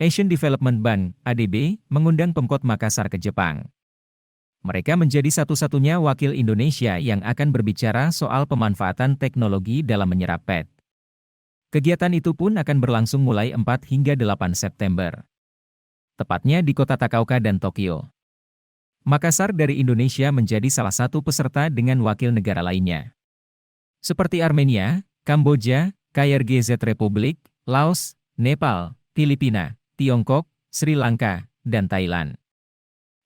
Asian Development Bank, ADB, mengundang Pemkot Makassar ke Jepang. Mereka menjadi satu-satunya wakil Indonesia yang akan berbicara soal pemanfaatan teknologi dalam menyerap PET. Kegiatan itu pun akan berlangsung mulai 4 hingga 8 September. Tepatnya di kota Takaoka dan Tokyo. Makassar dari Indonesia menjadi salah satu peserta dengan wakil negara lainnya. Seperti Armenia, Kamboja, KRGZ Republik, Laos, Nepal, Filipina, Tiongkok, Sri Lanka, dan Thailand.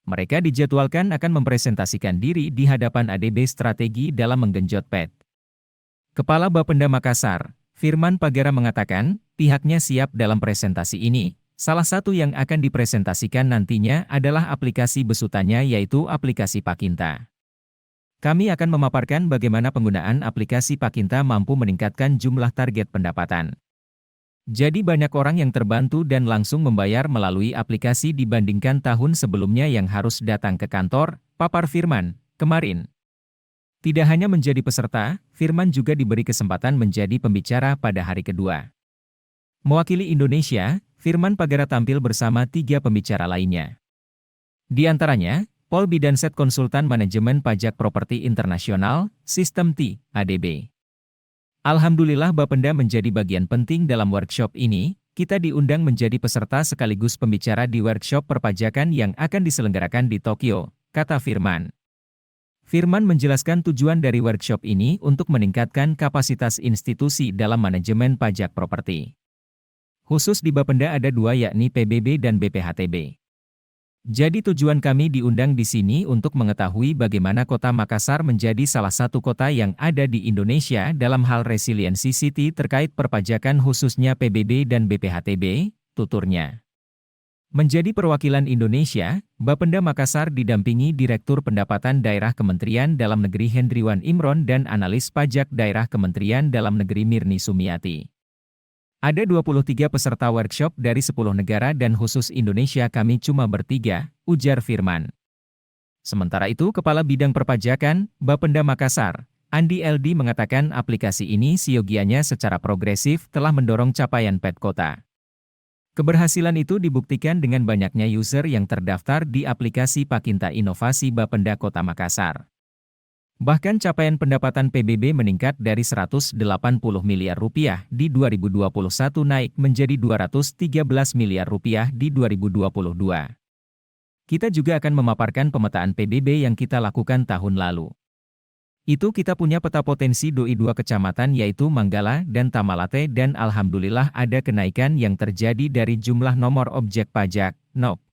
Mereka dijadwalkan akan mempresentasikan diri di hadapan ADB strategi dalam menggenjot PET. Kepala Bapenda Makassar, Firman Pagara mengatakan, pihaknya siap dalam presentasi ini. Salah satu yang akan dipresentasikan nantinya adalah aplikasi besutannya yaitu aplikasi Pakinta. Kami akan memaparkan bagaimana penggunaan aplikasi Pakinta mampu meningkatkan jumlah target pendapatan. Jadi banyak orang yang terbantu dan langsung membayar melalui aplikasi dibandingkan tahun sebelumnya yang harus datang ke kantor, papar Firman, kemarin. Tidak hanya menjadi peserta, Firman juga diberi kesempatan menjadi pembicara pada hari kedua. Mewakili Indonesia, Firman Pagara tampil bersama 3 pembicara lainnya. Di antaranya, Paul Bidanset Konsultan Manajemen Pajak Properti Internasional, Sistem T, ADB. Alhamdulillah Bapenda menjadi bagian penting dalam workshop ini, kita diundang menjadi peserta sekaligus pembicara di workshop perpajakan yang akan diselenggarakan di Tokyo, kata Firman. Firman menjelaskan tujuan dari workshop ini untuk meningkatkan kapasitas institusi dalam manajemen pajak properti. Khusus di Bapenda ada 2 yakni PBB dan BPHTB. Jadi tujuan kami diundang di sini untuk mengetahui bagaimana Kota Makassar menjadi salah satu kota yang ada di Indonesia dalam hal resiliensi city terkait perpajakan khususnya PBB dan BPHTB, tuturnya. Menjadi perwakilan Indonesia, Bapenda Makassar didampingi Direktur Pendapatan Daerah Kementerian Dalam Negeri Hendriwan Imron dan Analis Pajak Daerah Kementerian Dalam Negeri Mirni Sumiati. Ada 23 peserta workshop dari 10 negara dan khusus Indonesia kami cuma bertiga, ujar Firman. Sementara itu Kepala Bidang Perpajakan, Bapenda Makassar, Andi LD mengatakan aplikasi ini siogianya secara progresif telah mendorong capaian PET kota. Keberhasilan itu dibuktikan dengan banyaknya user yang terdaftar di aplikasi Pakinta Inovasi Bapenda Kota Makassar. Bahkan capaian pendapatan PBB meningkat dari 180 miliar rupiah di 2021 naik menjadi 213 miliar rupiah di 2022. Kita juga akan memaparkan pemetaan PBB yang kita lakukan tahun lalu. Itu kita punya peta potensi doi 2 kecamatan yaitu Manggala dan Tamalate dan alhamdulillah ada kenaikan yang terjadi dari jumlah nomor objek pajak, NOP.